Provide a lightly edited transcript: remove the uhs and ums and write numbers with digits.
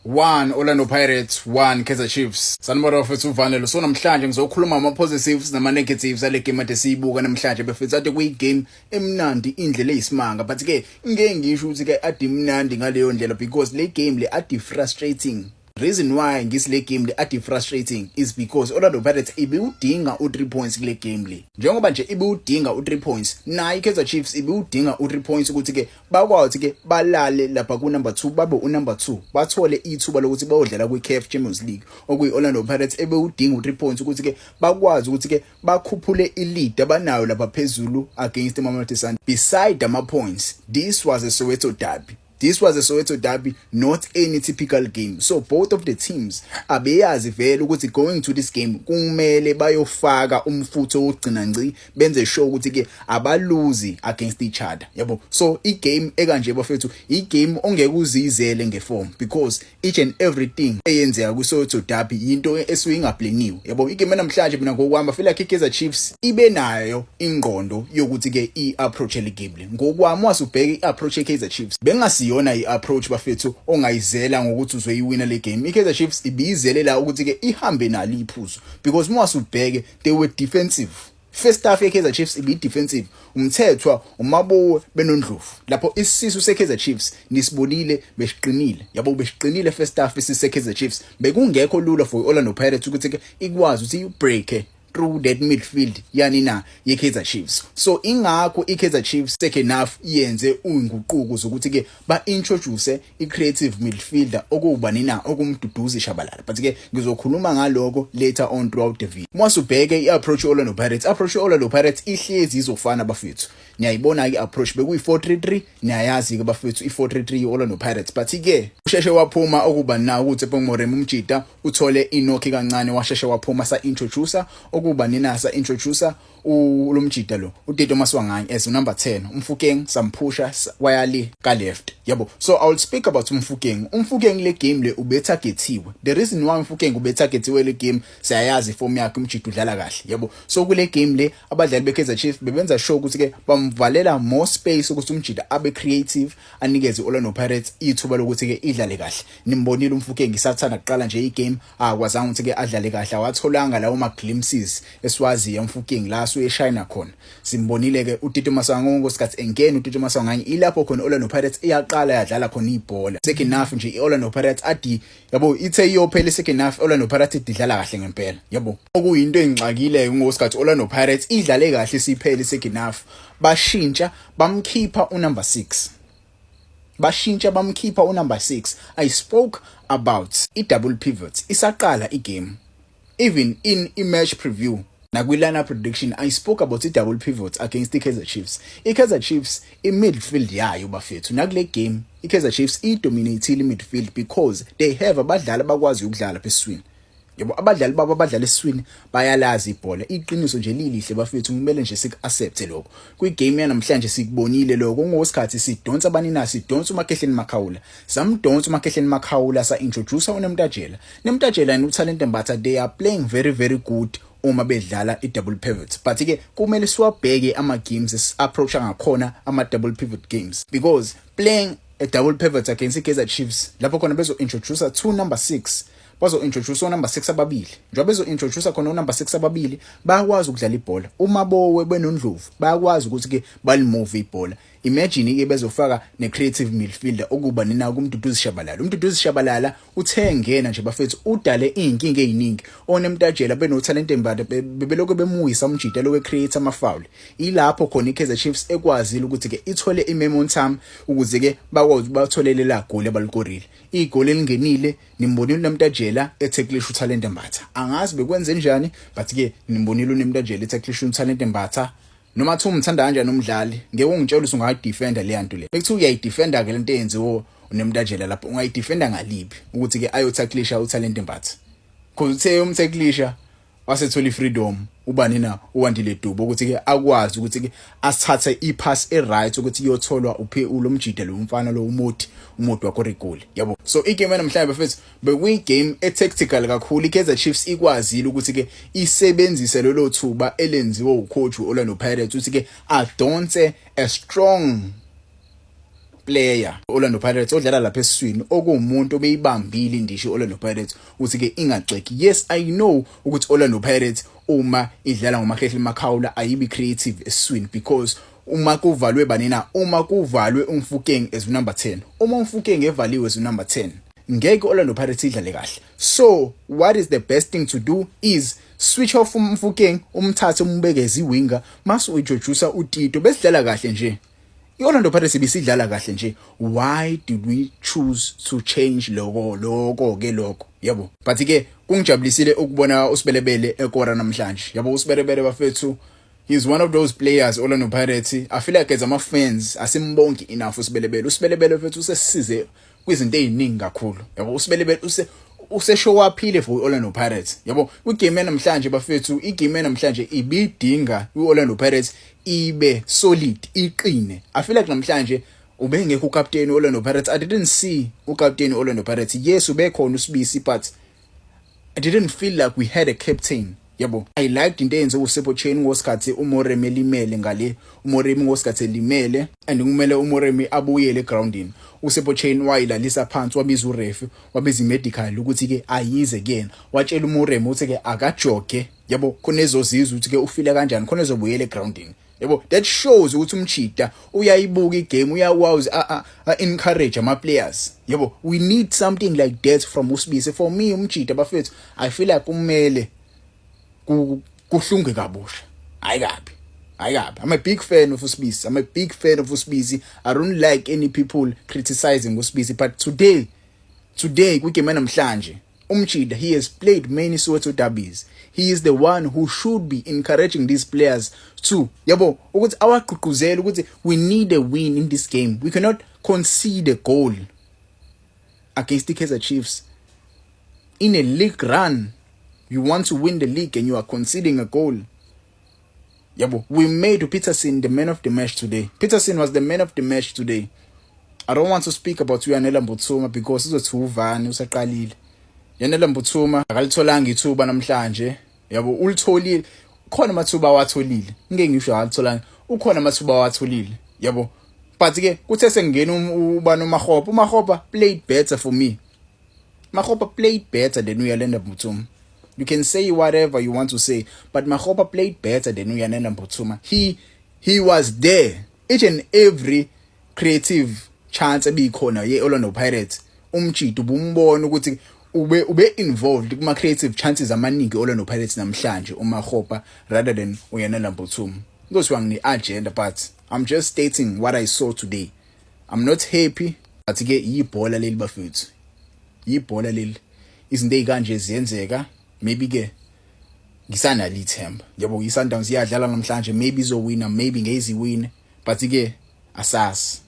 1 Orlando Pirates 1 Kaizer Chiefs. Sanibona bafethu uvanele. So namhlanje ngizokhuluma ama positives nama negatives ale game ade siyibuka namhlanje bafethu ade kuyi game emnandi indlela eyisimanga but ke ngeke ngisho ukuthi ke ade imnandi ngaleyo ndlela because le game le ade frustrating. Reason why ngisi le game le ade frustrating is because Orlando Pirates ibe udinga u3 points kule game le. Njengoba nje ibe udinga u3 points, nayi Kaizer Chiefs ibe udinga u3 points ukuthi ke bakwazi ke balale lapha ku number 2 babe unumber 2 bathole ithuba lokuthi bayodlala ku CAF Champions League okuyi Orlando Pirates ebe udinga u3 points ukuthi ke bakwazi ukuthi ke bakhuphule ilead abanayo lapha phezulu against Mamelodi Sundowns. Beside ama points, this was a Soweto derby. This was a Soweto derby, not any typical game. So both of the teams abeyazi vele ukuthi going to this game kumele bayofaka umfutho wokugcina ngci benze sure ukuthi ke abaluzi against each other. Yabo. So I game ekanje bafethu, I game ongeke uzizele ngeform because each and everything eyenzeka ku Soweto derby into esuyingaplaniwe. Yabo. I game namhlanje mina ngokwami feel like Kaizer Chiefs ibe nayo ingqondo yokuthi ke I-approach le game. Ngokwami wasubheka I-approach Kaizer Chiefs bengasiyo yona I-approach bafethu ongayizela ngokuthi uzoyiwina le game. Kaizer Chiefs ibizelela ukuthi ke ihambe nalo iphuzu because mwasubheke they were defensive. First half Kaizer Chiefs ibi defensive. Umthethwa uMabowe benondlovu. Lapho isisu seKaizer Chiefs nisibonile besiqinile. Yabo besiqinile first half isise Kaizer Chiefs. Bekungekho lula for Orlando Pirates ukuthi ke ikwazi ukuthi break through that midfield yani na yeKaizer Chiefs. So ingakho iKaizer Chiefs second half yenze unguquko zokuthi ke ba introduce I-creative midfielder okubani na okumduduzi Shabalala. But ke ngizokhuluma ngaloko later on throughout the video. Mwasubheke I-approach Orlando Pirates. Approach Orlando Pirates ihlezi izofana bafethu. Niyayibona ke approach bekuyi 4-3-3 niyayazi ke bafethu I-4-3-3 Orlando Pirates. But ke usheshe waphuma okubani na ukuthi Pongmore Mumjida uthole inokhi kancane washeshe waphuma sa introducer kuba ninasa introducer ulomjida lo uTito Maswanganye as number 10 Mfukeng samphusha wayali ka left. Yabo. So I will speak about Mfukeng. Mfukeng le game le ubetargetiwe. The reason why Mfukeng ubetargetiwe le game siyayazi form yakhe umjida udlala kahle. Yabo. So kule game le abadlali beKaizer Chiefs bebenza sure ukuthi ke bamvalela more space ukuthi umjida abe creative anikeze Orlando Pirates ithuba lokuthi ke idlale kahle. Nimbonile Mfukeng isathana kuqala nje igame akwazanga ukuthi ke adlale kahle awatholanga lawo ma glimpses eswazi Mfukeng la uyeshayina khona. Simbonile ke uTito Maswanganye ngosikhathi engene uTito Maswanganye ilapho khona Orlando Pirates iyaqala yadlala khona ibhola. Second half nje Orlando Pirates adi yabo ithe iyophela second half Orlando Pirates idlala kahle ngempela. Yabo. Okuyinto engixakile ngosikhathi Orlando Pirates idlale kahle siphele second half. Bashintsha bamkhipha unumber 6. Bashintsha bamkhipha unumber 6. I spoke about I-double pivot. Isaqala igame. Even in match preview nakwi lineup prediction I spoke about I-double pivot against the Kaizer Chiefs. I-Kaizer Chiefs midfield yayo bafethu nakule game I-Kaizer Chiefs dominate midfield because they have abadlali abakwazi ukudlala pheswini. Yebo abadlali babo abadlala eswini bayalazi ibhola. Iqiniso nje lilihle bafethu kumele nje sik-accept lokho. Kwi game yanamhlanje sikubonile lokho ngosikhathi sidonsa abanina sidonsa uMakehleni Makhawula. Samdonsa uMakehleni Makhawula sa introduce uNemtajela. Nemtajela and uTalent Mbatha they are playing very very good uma bedlala I-double pivot. But ke kumele siwabheke ama games approach ngakhona ama double pivot games because playing a double pivot against Kaizer Chiefs lapho khona bezo introduce two number 6 bazo introduce number 6 ababili. Njobe bezo introduce khona number 6 ababili bayakwazi ukudlala ibhola. uMabowe benondlovu bayakwazi ukuthi ke balimove ibhola. Imagine ke bezofaka ne-creative midfielder okuba nina kumduduzi Shabalala. Umduduzi Shabalala uthe ngena nje bafethu udale inkinga eziningi. Onemtajela benoTalent Mbatha bebeloko bemuyisa umjida lo we-create ama-foul. Ilapho khona iKaizer Chiefs ekwazile ukuthi ke ithole i-momentum ukuze ke bakwazi batholele la goal abalikorile. Igoli elingenile nimbonile uNemtajela etheklisha uTalent Mbatha. Angazi bekwenze njani but ke nimbonile uNemtajela etheklisha uTalent Mbatha. Nomathi umthanda kanjani umdlali ngeke ungitshela ukuthi ungayidefender le nto le. Bekuthi uyayidefender ke lento eyenziwe uNemtajela lapho ungayidefender ngalibi ukuthi ke ayotacklisha uTalent Mbatha. Kuthe umtacklisha wasethola ifreedom ubani na uwandile Dubo ukuthi ke akwazi ukuthi ke asithathe ipass eright ukuthi iyotholwa uphe ulomjida lo umfana lo uMoti wakho regoli. Yabo. So igame namhlanje bafethu bekuyi game tactical kakhulu. iKaizer Chiefs ikwazile ukuthi ke isebenzise lelo thuba elenziwe ucoach Orlando Pirates ukuthi ke adonse a strong player Orlando Pirates odlala lapha esiswini okuwumuntu obeyibambile indisho Orlando Pirates uthi ke ingagxeki. Yes, I know ukuthi Orlando Pirates uma idlala ngomakhehla emakhawula ayibi creative esiswini because uma kuvalwe banina, uma kuvalwe uMfukeng as number 10, uma uMfukeng evaliwe as number 10, ngeke Orlando Pirates idlale kahle. So what is the best thing to do is switch off uMfukeng, umthathe umbeke as iwinger, mase uintroduce uTito besidlala kahle nje. iOrlando Pirates ibisidlala kahle nje. Why did we choose to change lokho ke lokho? Yabo. But ke kungijabulisile ukubona uSibelebele ekora namhlanje. Yabo uSibelebele bafethu, he's one of those players Orlando Pirates. I feel like as ama fans asimbongi enough uSibelebele. uSibelebele mfethu usesize kwizinto eziningi kakhulu. Yabo uSibelebele useshow waphile for Orlando Pirates. Yabo kwigame namhlanje bafethu, igame namhlanje ibidinga iOrlando Pirates ibe solid, iqine. I feel like namhlanje ubengekho uCaptain Orlando Pirates. I didn't see uCaptain Orlando Pirates. Yes, ubekhona uSibisi, but I didn't feel like we had a captain. Yabo, I liked into enze uSepho Chain ngosikhathi uMoremi elimele ngale, uMoremi ngosikhathi elimele and kumele uMoremi abuyele groundini. uSepho Chain wayilalisa phansi, wabiza urefu, wabiza imedical ukuthi ke ayize kuyena, watshela uMoremi ukuthi ke akajoge. Yabo, khona ezozizwa ukuthi ke ufile kanjani, khona ezobuyela egroundini. Yabo, that shows ukuthi umchita uyayibuka igame, uyawazi encourage ama players. Yabo, we need something like that from uSibisi. For me umchita bafethu, I feel like kumele kuhlunge kabusha. Ayikabi. I'm a big fan of uSibisi. I don't like any people criticizing uSibisi, but today kwigame namhlanje umchida, he has played many Soweto derbies. He is the one who should be encouraging these players too. Yabo, ukuthi awagqugquzela ukuthi we need a win in this game. We cannot concede a goal against the Kaizer Chiefs. In a league run, you want to win the league and you are conceding a goal. Yabo, we made Peterson the man of the match today. Peterson was the man of the match today. I don't want to speak about Yanela Mbutsuma because uzotuvani usaqalile. Yanela Mbutsuma akalitholanga ithuba namhlanje. Yabo, ulitholile. Khona amathuba awatholile. Ngeke ngisho akalitholanga. Ukhona amathuba awatholile. Yabo. But ke kuthe sengena ubani uMakgopa. uMakgopa played better for me. Makgopa played better than Yanela Mbutsuma. You can say whatever you want to say, but Makgopa played better than Yanela Mbutsuma. He was there. Each and every creative chance ebikhona yeOrlando Pirates, umchito bumbona ukuthi ube involved kuma creative chances amaningi Orlando Pirates namhlanje uMakgopa rather than Yanela Mbutsuma. Those were the agenda, but I'm just stating what I saw today. I'm not happy, but ke yibhola leli bafethu. Yibhola leli. Izinto ezikanje ziyenzeka. Maybe ke ngisanalo ithemba. Yabo iSundowns iyadlala namhlanje, maybe izowina, maybe ngeke iziwine, but ke asasi.